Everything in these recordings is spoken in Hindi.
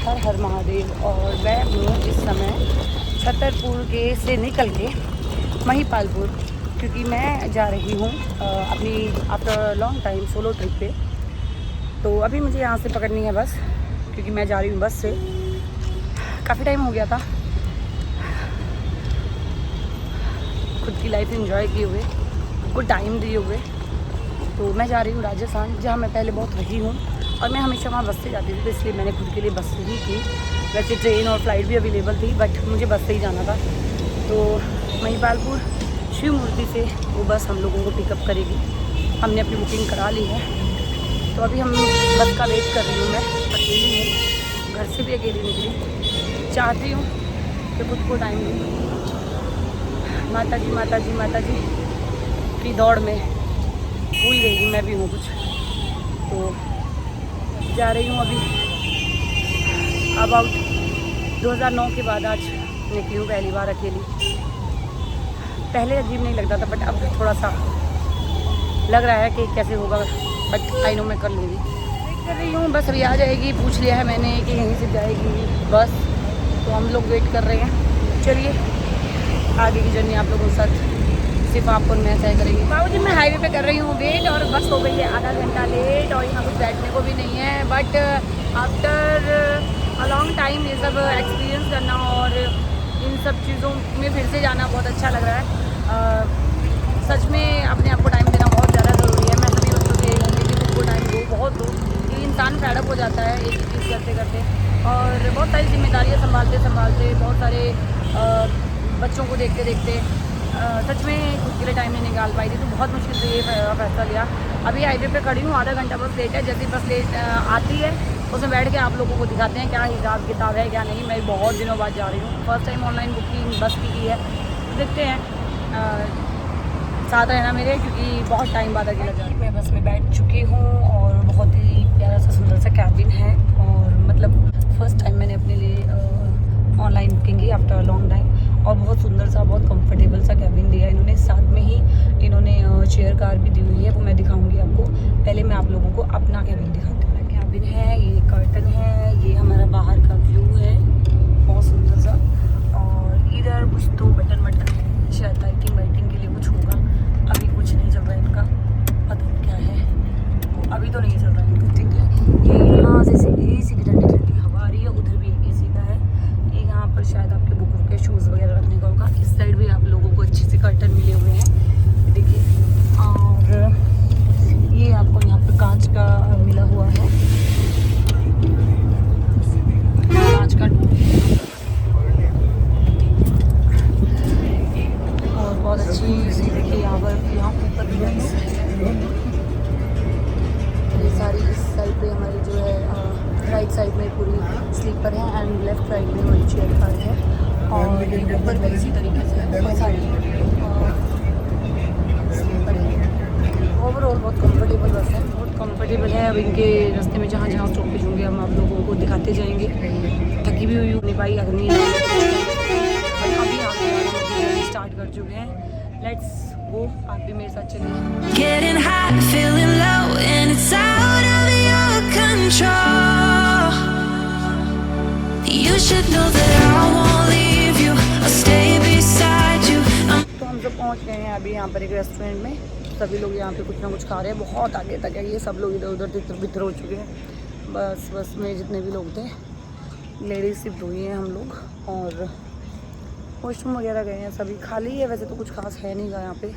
हर हर महादेव। और मैं हूँ इस समय छतरपुर के से निकल के महिपालपुर, क्योंकि मैं जा रही हूँ अपनी after long time solo trip पे। तो अभी मुझे यहाँ से पकड़नी है बस, क्योंकि मैं जा रही हूँ बस से। काफ़ी टाइम हो गया था खुद की लाइफ एंजॉय किए हुए, कुछ टाइम दिए हुए। तो मैं जा रही हूँ राजस्थान, जहाँ मैं पहले बहुत रही हूँ और मैं हमेशा वहाँ बस से जाती थी, तो इसलिए मैंने खुद के लिए बस ही की। वैसे ट्रेन और फ्लाइट भी अवेलेबल थी, बट मुझे बस से ही जाना था। तो महिपालपुर शिव मूर्ति से वो बस हम लोगों को पिकअप करेगी। हमने अपनी बुकिंग करा ली है, तो अभी हम बस का वेट कर रही हूँ। मैं अकेली हूँ, घर से भी अकेली निकली। चाहती हूँ कि खुद को टाइम दूँ। माता जी माता जी माता जी की दौड़ में भूल गई कि मैं भी हूँ कुछ। तो जा रही हूँ अभी। अबाउट 2009 के बाद आज निकली हूँ पहली बार अकेली। पहले अजीब नहीं लगता था, बट अब थोड़ा सा लग रहा है कि कैसे होगा, बट आई नो मैं कर लूँगी। वेट कर रही हूँ, बस अभी आ जाएगी। पूछ लिया है मैंने कि यहीं से जाएगी बस, तो हम लोग वेट कर रहे हैं। चलिए आगे की जर्नी आप लोगों के साथ सिर्फ आपको मैं तय करेंगे। बाबू जी मैं हाईवे पे कर रही हूँ वेट, और बस हो गई है आधा घंटा लेट, और यहाँ कुछ बैठने को भी नहीं है। But after a long time ये सब एक्सपीरियंस करना और इन सब चीज़ों में फिर से जाना बहुत अच्छा लग रहा है। सच में अपने आप को टाइम देना बहुत ज़्यादा ज़रूरी है। मैं सभी बच्चों से यही कहूँगी कि खुद को टाइम दो, बहुत दो, क्योंकि इंसान फैडअप हो जाता है एक ही चीज़ करते करते, और बहुत सारी जिम्मेदारियाँ संभालते संभालते, बहुत सारे बच्चों को देखते देखते सच में खुद के लिए टाइम नहीं निकाल पाई थी। तो बहुत मुश्किल से ये फैसला लिया। अभी हाईवे पे खड़ी हूँ, आधा घंटा बस लेट है। जैसे बस लेट आती है उसमें बैठ के आप लोगों को दिखाते हैं क्या हिसाब किताब है क्या नहीं। मैं बहुत दिनों बाद जा रही हूँ, फर्स्ट टाइम ऑनलाइन बुकिंग बस की है। तो देखते हैं, साथ रहना मेरे, क्योंकि बहुत टाइम बाद अकेला जा रही हूँ। मैं बस में बैठ चुकी हूँ और बहुत ही प्यारा सा सुंदर सा कैबिन है। और मतलब फर्स्ट टाइम मैंने अपने लिए ऑनलाइन बुकिंग की आफ्टर लॉन्ग टाइम, और बहुत सुंदर सा बहुत कंफर्टेबल सा कैबिन दिया इन्होंने। साथ में ही इन्होंने चेयर कार भी दी हुई है, वो मैं दिखाऊंगी आपको। पहले मैं आप लोगों को अपना कैबिन दिखाती हूँ। कैबिन है, ये कर्टन है, ये हमारा बाहर का व्यू है बहुत सुंदर सा। और इधर कुछ तो बटन है, शायद लाइटिंग वाइटिंग के लिए कुछ होगा। अभी कुछ नहीं चल रहा है इनका, पता नहीं क्या है, अभी तो नहीं चल रहा है इनका। ठीक है, ये यहाँ से AC की ठंडी ठंडी हवा आ रही है, उधर भी AC का है। ये यहाँ पर शायद आपके बुक के शूज़ वगैरह रखने का होगा। इस साइड भी आप लोगों को अच्छे से कर्टन मिले हुए हैं, देखिए। और ये आपको यहाँ पर कांच का मिला हुआ है, कांच का डोर, और बहुत अच्छी सी देखिए यहाँ ऊपर भी ये सारी। इस साइड पे हमारी जो है राइट साइड में पूरी स्लीपर है, एंड लेफ्ट साइड में हमारी चेयर कार है। और ऊपर भी इसी तरीके से बहुत सारी स्लीपर है। ओवरऑल बहुत कंफर्टेबल बस है, बहुत कंफर्टेबल है। अब इनके रास्ते में जहाँ जहाँ स्टॉपेज होंगे हम आप लोगों को दिखाते जाएंगे। थकी भी हुई नहीं पाई अग्नि, अभी आप स्टार्ट कर चुके हैं। लेट्स गो, आप भी मेरे साथ चलिए। Getting hot, feeling low, and it's out of your control. You should know that I won't leave you. I'll stay beside you. तो हम सब पहुंच गए हैं अभी यहाँ पर एक रेस्टोरेंट में। सभी लोग यहाँ पे कुछ ना कुछ खा रहे हैं, बहुत आगे तक है ये। सब लोग इधर उधर तितर बितर हो चुके हैं। बस में जितने भी लोग थे, लेडीज सिर्फ दो ही हैं हम लोग, और वॉशरूम वगैरह गए हैं। सभी खाली है, वैसे तो कुछ खास है नहीं यहाँ पे।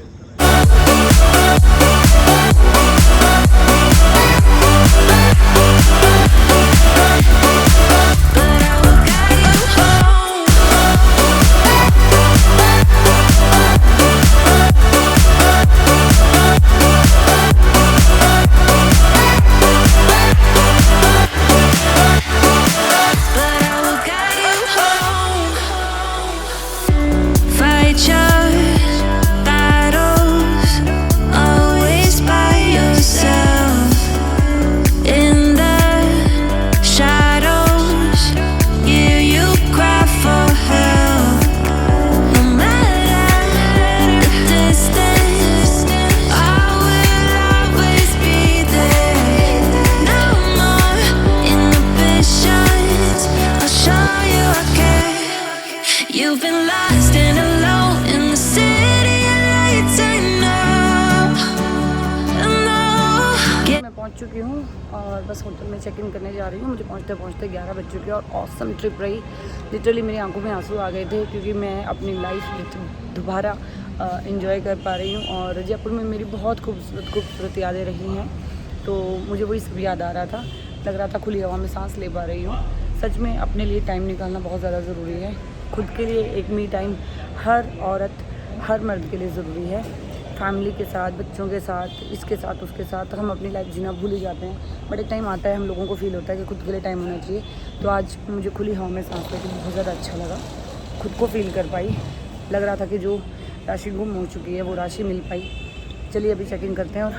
Fight your battles. lost and alone in the city of lights. I know, मैं पहुंच चुकी हूँ और बस होटल में चेक इन करने जा रही हूँ। मुझे पहुंचते पहुंचते 11 बज चुके हैं और ऑसम ट्रिप रही। लिटरली मेरी आंखों में आंसू आ गए थे क्योंकि मैं अपनी लाइफ दोबारा इंजॉय कर पा रही हूँ। और जयपुर में मेरी बहुत खूबसूरत यादें रही हैं, तो मुझे वही सब याद आ रहा था। लग रहा था खुली हवा में सांस ले पा रही हूँ। सच में अपने लिए टाइम निकालना बहुत ज़्यादा ज़रूरी है। खुद के लिए एक मी टाइम हर औरत, हर मर्द के लिए ज़रूरी है। फैमिली के साथ, बच्चों के साथ, इसके साथ, उसके साथ हम अपनी लाइफ जीना भूल ही जाते हैं। बट एक टाइम आता है हम लोगों को फील होता है कि खुद के लिए टाइम होना चाहिए। तो आज मुझे खुली हवा में सांस लेके बहुत ज़्यादा अच्छा लगा, खुद को फील कर पाई। लग रहा था कि जो राशि गुम हो चुकी है वो राशि मिल पाई। चलिए अभी चेक इन करते हैं और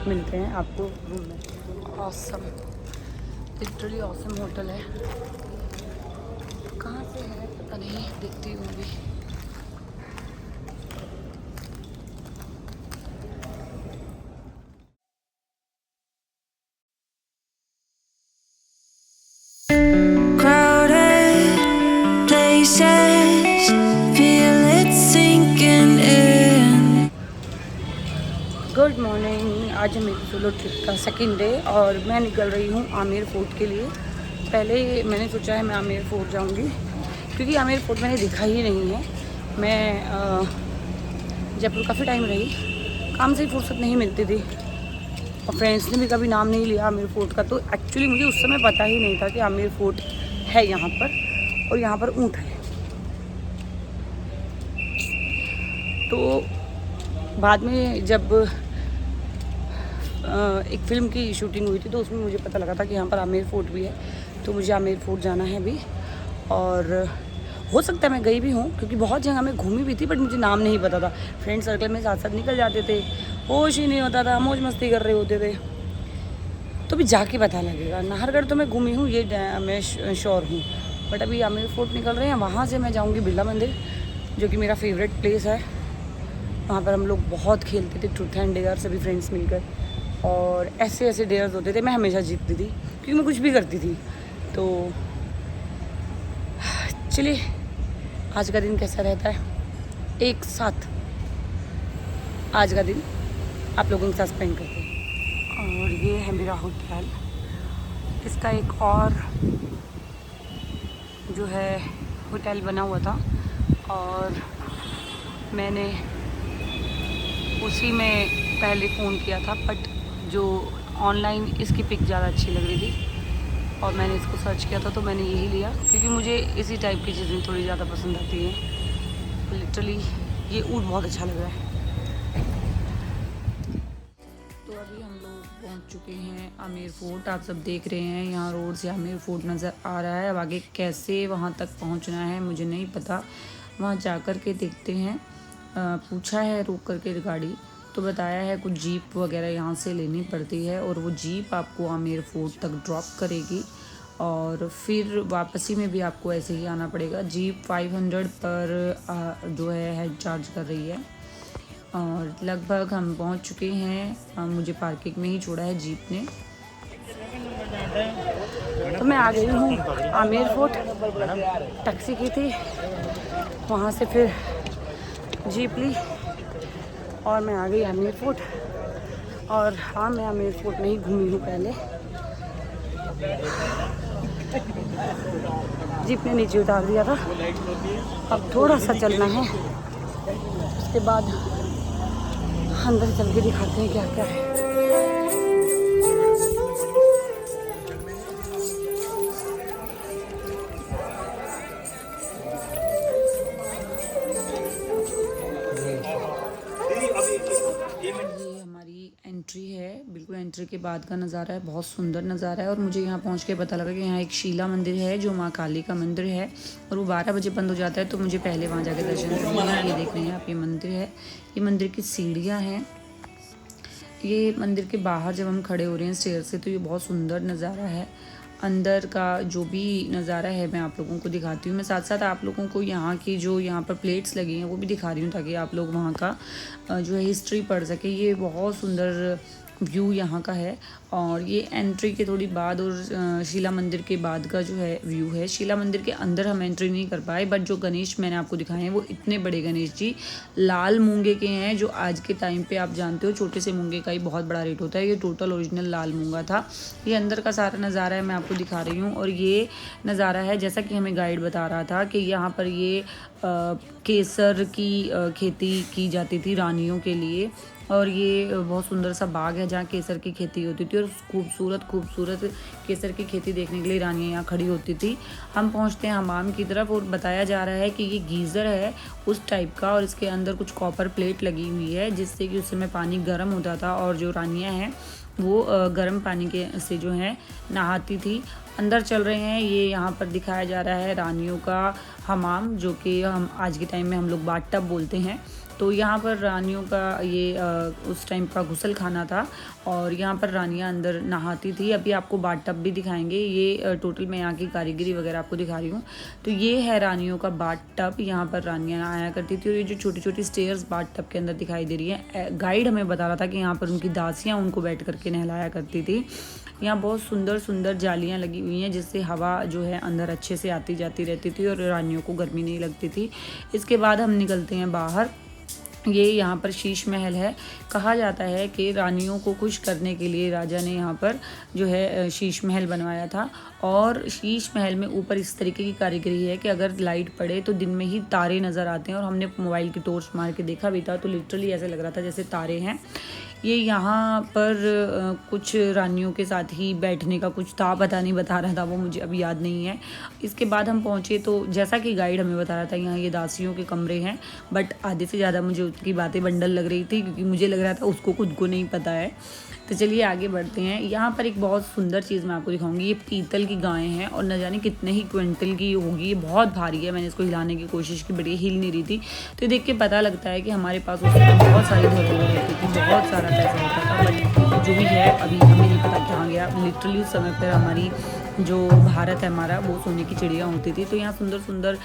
मिलते हैं आपको रूम में। ऑसम, लिटरली ऑसम होटल है। कहाँ से है पता नहीं, देखती हूँ अभी। crowded places, feel it sinking in. Good morning. आज है मेरी सोलो ट्रिप का सेकंड डे और मैं निकल रही हूँ आमेर फोर्ट के लिए। पहले मैंने सोचा है मैं आमेर फोर्ट जाऊँगी क्योंकि आमेर फोर्ट मैंने देखा ही नहीं है। मैं जयपुर काफ़ी टाइम रही, काम से ही फुर्सत नहीं मिलती थी और फ्रेंड्स ने भी कभी नाम नहीं लिया आमेर फोर्ट का। तो एक्चुअली मुझे उस समय पता ही नहीं था कि आमेर फोर्ट है यहाँ पर और यहाँ पर ऊँट है। तो बाद में जब एक फ़िल्म की शूटिंग हुई थी तो उसमें मुझे पता लगा था कि यहाँ पर आमेर फोर्ट भी है। तो मुझे आमेर फोर्ट जाना है अभी और हो सकता है मैं गई भी हूँ क्योंकि बहुत जगह मैं घूमी भी थी बट मुझे नाम नहीं पता था। फ्रेंड सर्कल में साथ साथ निकल जाते थे, होश ही नहीं होता था, मौज मस्ती कर रहे होते थे। तो भी जाके पता लगेगा। नाहरगढ़ तो मैं घूमी हूँ, ये मैं श्योर हूँ। बट अभी आमेर फोर्ट निकल रहे हैं, वहाँ से मैं जाऊँगी बिरला मंदिर जो कि मेरा फेवरेट प्लेस है। वहाँ पर हम लोग बहुत खेलते थे ट्रूथ एंड डेयर, सभी फ्रेंड्स मिलकर, और ऐसे ऐसे डेयर्स होते थे। मैं हमेशा जीतती थी क्योंकि मैं कुछ भी करती थी। तो चलिए आज का दिन कैसा रहता है, एक साथ आज का दिन आप लोगों के साथ स्पेंड करते हैं। और ये है मेरा होटल। इसका एक और जो है होटल बना हुआ था और मैंने उसी में पहले फ़ोन किया था बट जो ऑनलाइन इसकी पिक ज़्यादा अच्छी लग रही थी और मैंने इसको सर्च किया था तो मैंने यही लिया क्योंकि मुझे इसी टाइप की चीज़ें थोड़ी ज़्यादा पसंद आती हैं। लिटरली ये ऊँट बहुत अच्छा लग रहा है। तो अभी हम लोग पहुंच चुके हैं आमेर फोर्ट। आप सब देख रहे हैं यहाँ रोड से आमेर फोर्ट नज़र आ रहा है। अब आगे कैसे वहाँ तक पहुँचना है मुझे नहीं पता, वहाँ जा कर के देखते हैं। पूछा है रोक करके गाड़ी तो बताया है कुछ जीप वगैरह यहाँ से लेनी पड़ती है और वो जीप आपको आमेर फोर्ट तक ड्रॉप करेगी और फिर वापसी में भी आपको ऐसे ही आना पड़ेगा। जीप 500 पर जो है हेड चार्ज कर रही है और लगभग हम पहुँच चुके हैं। मुझे पार्किंग में ही छोड़ा है जीप ने। तो मैं आ गई हूँ आमेर फोर्ट, टैक्सी की थी, वहाँ से फिर जीप ली और मैं आ गई आमेर फोर्ट। और हाँ, मैं आमेर फोर्ट नहीं घूमी हूँ पहले। जीप ने नीचे उतार दिया था, अब थोड़ा सा चलना है, उसके बाद अंदर चल के दिखाते हैं क्या क्या है। ये हमारी एंट्री है, बिल्कुल एंट्री के बाद का नज़ारा है। बहुत सुंदर नज़ारा है और मुझे यहाँ पहुँच के पता लगा कि यहाँ एक शीला मंदिर है जो माँ काली का मंदिर है और वो 12 बजे बंद हो जाता है। तो मुझे पहले वहाँ जाके दर्शन करना है। ये देख रहे हैं आप, ये मंदिर है, ये मंदिर की सीढ़ियाँ हैं। ये मंदिर के बाहर जब हम खड़े हो रहे हैं स्टेयर से तो ये बहुत सुंदर नज़ारा है। अंदर का जो भी नज़ारा है मैं आप लोगों को दिखाती हूँ। मैं साथ साथ आप लोगों को यहाँ की जो यहाँ पर प्लेट्स लगी हैं वो भी दिखा रही हूँ ताकि आप लोग वहाँ का जो है हिस्ट्री पढ़ सके। ये बहुत सुंदर व्यू यहाँ का है। और ये एंट्री के थोड़ी बाद और शिला मंदिर के बाद का जो है व्यू है। शिला मंदिर के अंदर हम एंट्री नहीं कर पाए, बट जो गणेश मैंने आपको दिखाए हैं वो इतने बड़े गणेश जी लाल मूंगे के हैं, जो आज के टाइम पे आप जानते हो छोटे से मूंगे का ही बहुत बड़ा रेट होता है। ये टोटल ओरिजिनल लाल मूंगा था। ये अंदर का सारा नज़ारा है, मैं आपको दिखा रही हूँ। और ये नज़ारा है जैसा कि हमें गाइड बता रहा था कि यहाँ पर ये केसर की खेती की जाती थी रानियों के लिए। और ये बहुत सुंदर सा बाग है जहाँ केसर की खेती होती थी, और खूबसूरत केसर की खेती देखने के लिए रानियाँ यहाँ खड़ी होती थी। हम पहुँचते हैं हमाम की तरफ, और बताया जा रहा है कि ये गीज़र है उस टाइप का, और इसके अंदर कुछ कॉपर प्लेट लगी हुई है जिससे कि उस समय पानी गर्म होता था, और जो रानियाँ हैं वो गर्म पानी के से जो है नहाती थी। अंदर चल रहे हैं। ये यहाँ पर दिखाया जा रहा है रानियों का हमाम, जो कि हम आज के टाइम में हम लोग बाथ टब बोलते हैं। तो यहाँ पर रानियों का ये उस टाइम का गुसल खाना था, और यहाँ पर रानियाँ अंदर नहाती थी। अभी आपको बाथ टब भी दिखाएंगे। ये टोटल मैं यहाँ की कारीगरी वगैरह आपको दिखा रही हूँ। तो ये है रानियों का बाथ टब, यहाँ पर रानियाँ आया करती थी। और ये जो छोटी छोटी स्टेयर्स बाथ टब के अंदर दिखाई दे रही है, गाइड हमें बता रहा था कि यहाँ पर उनकी दासियाँ उनको बैठ करके नहलाया करती थी। यहाँ बहुत सुंदर जालियाँ लगी हुई हैं जिससे हवा जो है अंदर अच्छे से आती जाती रहती थी, और रानियों को गर्मी नहीं लगती थी। इसके बाद हम निकलते हैं बाहर। ये यहाँ पर शीश महल है। कहा जाता है कि रानियों को खुश करने के लिए राजा ने यहाँ पर जो है शीश महल बनवाया था। और शीश महल में ऊपर इस तरीके की कारीगरी है कि अगर लाइट पड़े तो दिन में ही तारे नज़र आते हैं, और हमने मोबाइल की टॉर्च मार के देखा भी था तो लिटरली ऐसे लग रहा था जैसे तारे हैं। ये यहाँ पर कुछ रानियों के साथ ही बैठने का कुछ था, पता नहीं बता रहा था वो, मुझे अब याद नहीं है। इसके बाद हम पहुँचे तो जैसा कि गाइड हमें बता रहा था यहाँ ये दासियों के कमरे हैं, बट आधे से ज़्यादा मुझे उसकी बातें बंडल लग रही थी, क्योंकि मुझे लग रहा था उसको खुद को नहीं पता है। तो चलिए आगे बढ़ते हैं। यहाँ पर एक बहुत सुंदर चीज़ मैं आपको दिखाऊंगी। ये पीतल की गायें हैं, और न जाने कितने ही क्विंटल की होगी। ये बहुत भारी है। मैंने इसको हिलाने की कोशिश की बट ये हिल नहीं रही थी। तो देख के पता लगता है कि हमारे पास उस समय बहुत सारी धरोहर रहती थी, बहुत सारा पैसा होता था, बट जो भी है अभी हमें नहीं पता कहाँ गया। लिटरली उस समय पर हमारी जो भारत है हमारा वो सोने की चिड़िया होती थी। तो यहाँ सुंदर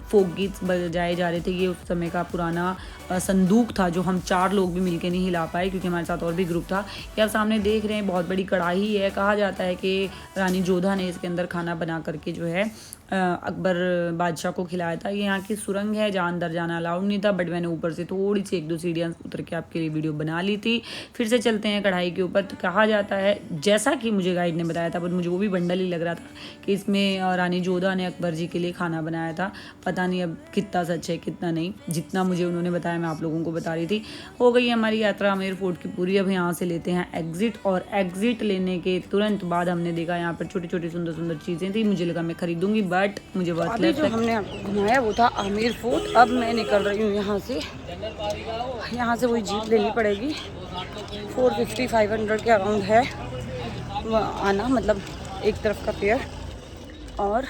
फोक गीत बजाए जा रहे थे। ये उस समय का पुराना संदूक था जो हम 4 लोग भी मिलके नहीं हिला पाए, क्योंकि हमारे साथ और भी ग्रुप था। ये आप सामने देख रहे हैं बहुत बड़ी कढ़ाई है। कहा जाता है कि रानी जोधा ने इसके अंदर खाना बना करके जो है अकबर बादशाह को खिलाया था। ये यहाँ की सुरंग है जहाँ अंदर जाना अलाउड नहीं था, बट मैंने ऊपर से थोड़ी सी 1-2 सीढ़ियाँ उतर के आपके लिए वीडियो बना ली थी। फिर से चलते हैं कढ़ाई के ऊपर। तो कहा जाता है, जैसा कि मुझे गाइड ने बताया था, बट मुझे वो भी बंडल ही लग रहा था, कि इसमें रानी जोधा ने अकबर जी के लिए खाना बनाया था। पता नहीं अब कितना सच है कितना नहीं, जितना मुझे उन्होंने बताया मैं आप लोगों को बता रही थी। हो गई हमारी यात्रा आमेर फोर्ट की पूरी। अब यहाँ से लेते हैं एग्जिट, और एग्जिट लेने के तुरंत बाद हमने देखा यहाँ पर छोटी छोटी सुंदर चीज़ें थी। मुझे लगा मैं खरीदूंगी, बट मुझे बहुत अभी जो हमने आपको घुमाया वो था आमेर फोर्ट। अब मैं निकल रही हूँ यहाँ से वही जीप लेनी पड़ेगी। 450-500 के अराउंड है आना, मतलब एक तरफ का फेयर, और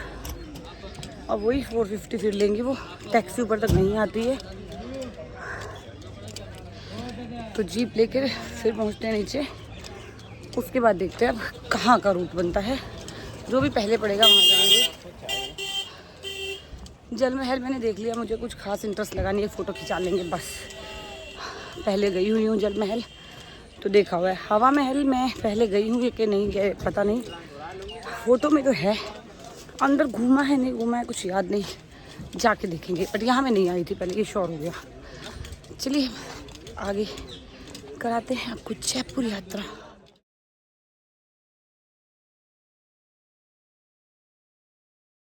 अब वही 450 फिर लेंगे। वो टैक्सी ऊपर तक नहीं आती है, तो जीप लेकर फिर पहुँचते हैं नीचे। उसके बाद देखते हैं अब कहाँ का रूट बनता है, जो भी पहले पड़ेगा वहाँ जाएंगे। जल महल मैंने देख लिया, मुझे कुछ खास इंटरेस्ट लगा नहीं है, फ़ोटो खिंचा लेंगे बस। पहले गई हुई हूँ जल महल तो देखा हुआ है। हवा महल मैं पहले गई हूँ कि नहीं गए पता नहीं, फ़ोटो में तो है, अंदर घूमा है नहीं घूमा है कुछ याद नहीं, जाके देखेंगे। बट यहाँ मैं नहीं आई थी पहले, ये श्योर हो गया। चलिए आगे कराते हैं आपको जयपुर यात्रा।